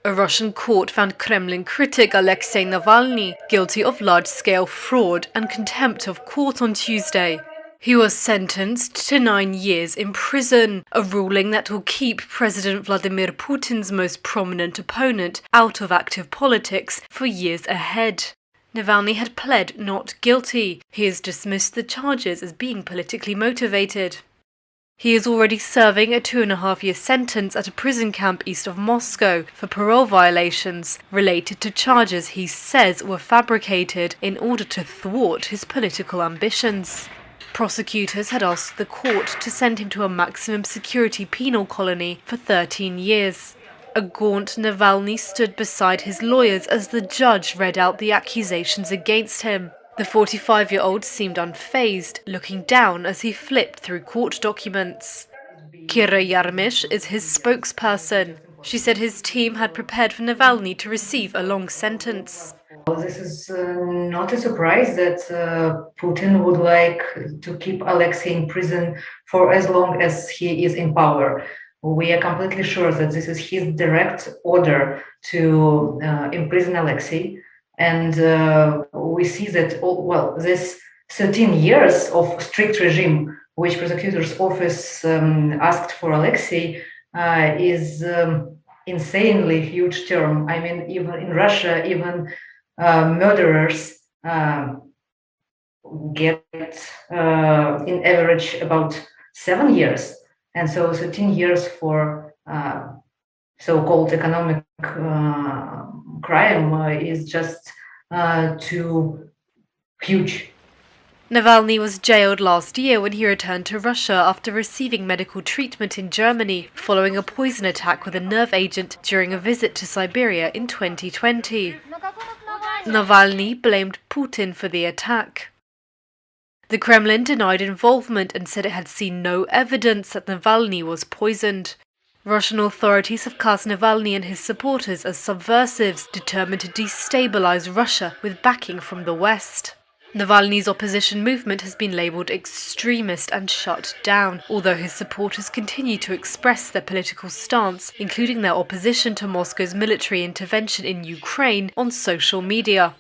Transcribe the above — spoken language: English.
A Russian court found Kremlin critic Alexei Navalny guilty of large-scale fraud and contempt of court on Tuesday. He was sentenced to 9 years in prison, a ruling that will keep President Vladimir Putin's most prominent opponent out of active politics for years ahead. Navalny had pled not guilty. He has dismissed the charges as being politically motivated. He is already serving a 2.5-year sentence at a prison camp east of Moscow for parole violations related to charges he says were fabricated in order to thwart his political ambitions. Prosecutors had asked the court to send him to a maximum security penal colony for 13 years. A gaunt Navalny stood beside his lawyers as the judge read out the accusations against him. The 45-year-old seemed unfazed, looking down as he flipped through court documents. INQUIRER.net is his spokesperson. She said his team had prepared for Navalny to receive a long sentence. This is not a surprise that Putin would like to keep Alexei in prison for as long as he is in power. We are completely sure that this is his direct order to imprison Alexei. And we see that, this 13 years of strict regime, which prosecutor's office asked for Alexei, is insanely huge term. I mean, even in Russia, even murderers get in average about 7 years. And so 13 years for so-called economic crime is just too huge. Navalny was jailed last year when he returned to Russia after receiving medical treatment in Germany following a poison attack with a nerve agent during a visit to Siberia in 2020. Navalny blamed Putin for the attack. The Kremlin denied involvement and said it had seen no evidence that Navalny was poisoned. Russian authorities have cast Navalny and his supporters as subversives determined to destabilize Russia with backing from the West. Navalny's opposition movement has been labeled extremist and shut down, although his supporters continue to express their political stance, including their opposition to Moscow's military intervention in Ukraine, on social media.